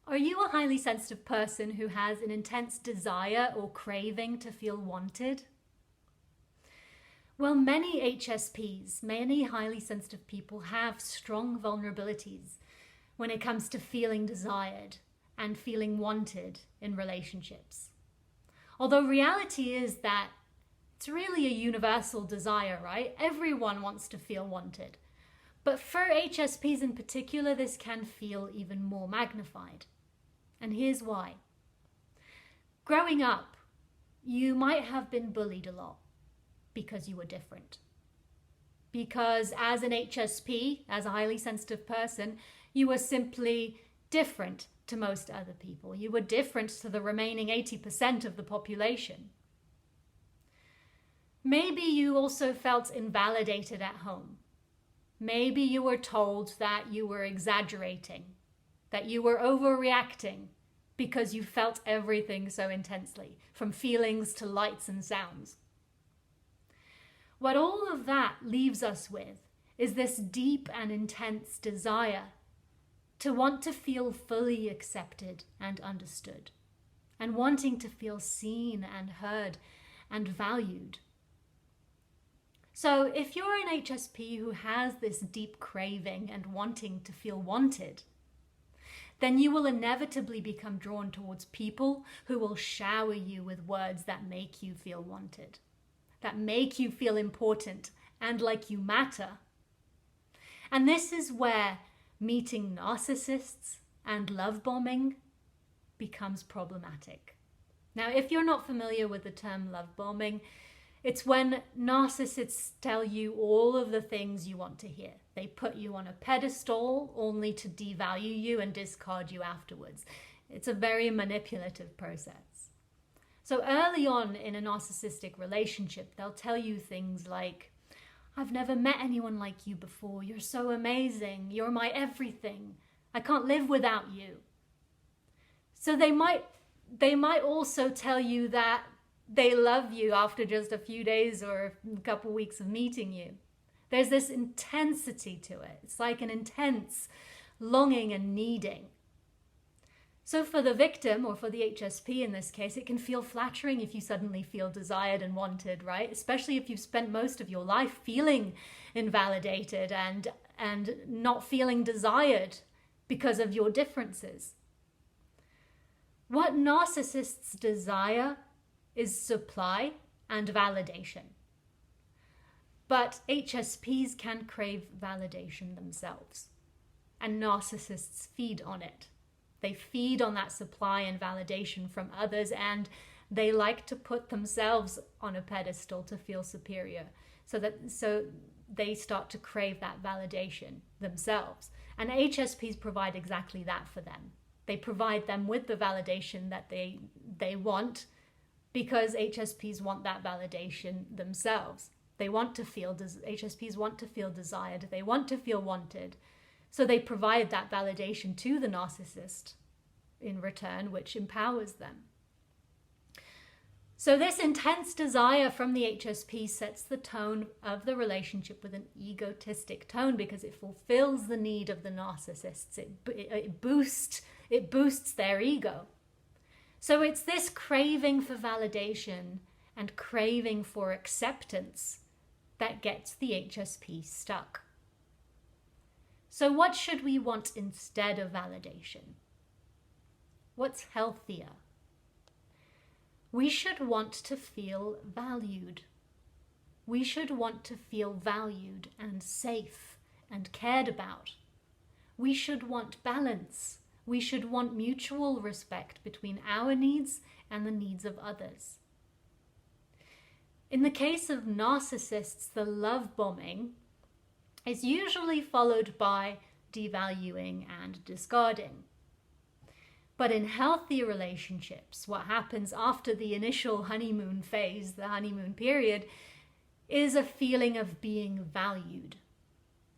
Are you a highly sensitive person who has an intense desire or craving to feel wanted? Well, many HSPs, many highly sensitive people, have strong vulnerabilities when it comes to feeling desired and feeling wanted in relationships. Although reality is that it's really a universal desire, right? Everyone wants to feel wanted. But for HSPs in particular, this can feel even more magnified. And here's why. Growing up, you might have been bullied a lot because you were different. Because as an HSP, as a highly sensitive person, you were simply different to most other people. You were different to the remaining 80% of the population. Maybe you also felt invalidated at home. Maybe you were told that you were exaggerating, that you were overreacting because you felt everything so intensely, from feelings to lights and sounds. What all of that leaves us with is this deep and intense desire to want to feel fully accepted and understood, and wanting to feel seen and heard and valued. So if you're an HSP who has this deep craving and wanting to feel wanted, then you will inevitably become drawn towards people who will shower you with words that make you feel wanted, that make you feel important and like you matter. And this is where meeting narcissists and love bombing becomes problematic. Now, if you're not familiar with the term love bombing, it's when narcissists tell you all of the things you want to hear. They put you on a pedestal only to devalue you and discard you afterwards. It's a very manipulative process. So early on in a narcissistic relationship, they'll tell you things like, I've never met anyone like you before. You're so amazing. You're my everything. I can't live without you. So they might also tell you that they love you after just a few days or a couple weeks of meeting you. There's this intensity to it. It's like an intense longing and needing. So for the victim, or for the HSP in this case, it can feel flattering if you suddenly feel desired and wanted, right? Especially if you've spent most of your life feeling invalidated and not feeling desired because of your differences. What narcissists desire is supply and validation. But HSPs can crave validation themselves, and narcissists feed on it. They feed on that supply and validation from others, and they like to put themselves on a pedestal to feel superior, so they start to crave that validation themselves. And HSPs provide exactly that for them. They provide them with the validation that they want, because HSPs want that validation themselves. HSPs want to feel desired. They want to feel wanted. So they provide that validation to the narcissist in return, which empowers them. So this intense desire from the HSP sets the tone of the relationship with an egotistic tone, because it fulfills the need of the narcissists. It boosts their ego. So it's this craving for validation and craving for acceptance that gets the HSP stuck. So what should we want instead of validation? What's healthier? We should want to feel valued. We should want to feel valued and safe and cared about. We should want balance. We should want mutual respect between our needs and the needs of others. In the case of narcissists, the love bombing is usually followed by devaluing and discarding. But in healthy relationships, what happens after the initial honeymoon phase, the honeymoon period, is a feeling of being valued.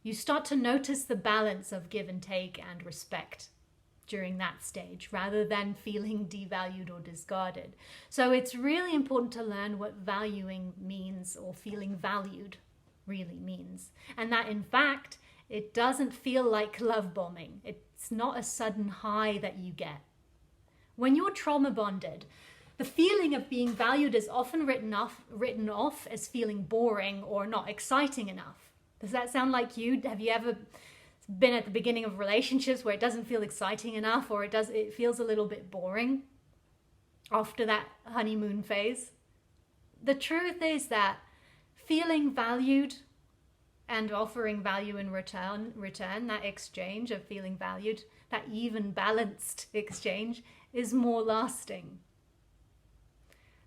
You start to notice the balance of give and take and respect during that stage, rather than feeling devalued or discarded. So it's really important to learn what valuing means, or feeling valued really means. And that in fact, it doesn't feel like love bombing. It's It's not a sudden high that you get. When you're trauma bonded, the feeling of being valued is often written off as feeling boring or not exciting enough. Does that sound like you? Have you ever been at the beginning of relationships where it doesn't feel exciting enough, or it feels a little bit boring after that honeymoon phase? The truth is that feeling valued and offering value in return, that exchange of feeling valued, that even balanced exchange, is more lasting.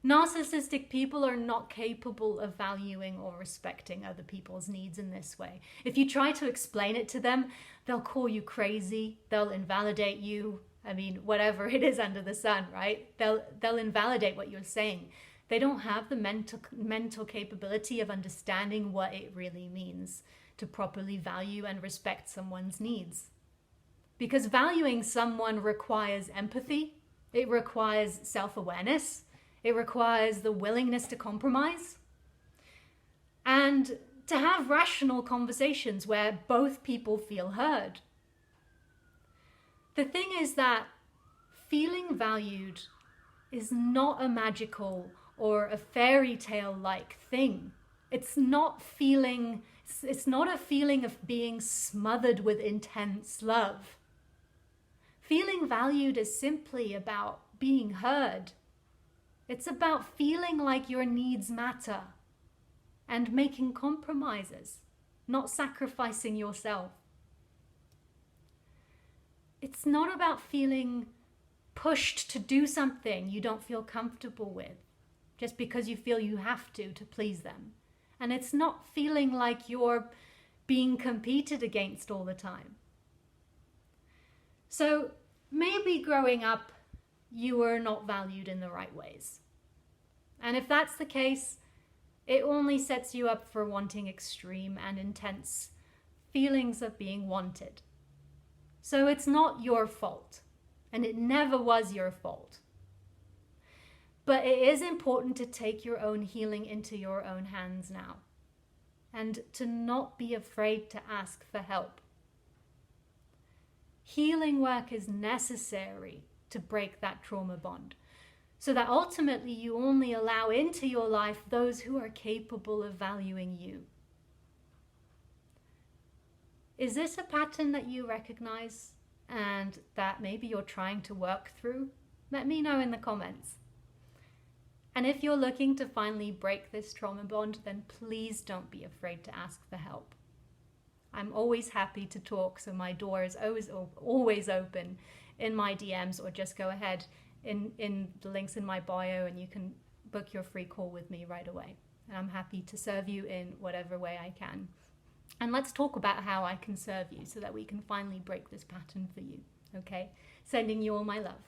Narcissistic people are not capable of valuing or respecting other people's needs in this way. If you try to explain it to them, they'll call you crazy, they'll invalidate you. I mean, whatever it is under the sun, right? They'll invalidate what you're saying. They don't have the mental capability of understanding what it really means to properly value and respect someone's needs. Because valuing someone requires empathy, it requires self-awareness, it requires the willingness to compromise, and to have rational conversations where both people feel heard. The thing is that feeling valued is not a magical or a fairy tale-like thing. It's not a feeling of being smothered with intense love. Feeling valued is simply about being heard. It's about feeling like your needs matter and making compromises, not sacrificing yourself. It's not about feeling pushed to do something you don't feel comfortable with just because you feel you have to please them. And it's not feeling like you're being competed against all the time. So maybe growing up, you were not valued in the right ways. And if that's the case, it only sets you up for wanting extreme and intense feelings of being wanted. So it's not your fault, and it never was your fault. But it is important to take your own healing into your own hands now, and to not be afraid to ask for help. Healing work is necessary to break that trauma bond, so that ultimately you only allow into your life those who are capable of valuing you. Is this a pattern that you recognize and that maybe you're trying to work through? Let me know in the comments. And if you're looking to finally break this trauma bond, then please don't be afraid to ask for help. I'm always happy to talk, so my door is always open in my DMs, or just go ahead in the links in my bio and you can book your free call with me right away. And I'm happy to serve you in whatever way I can. And let's talk about how I can serve you so that we can finally break this pattern for you, okay? Sending you all my love.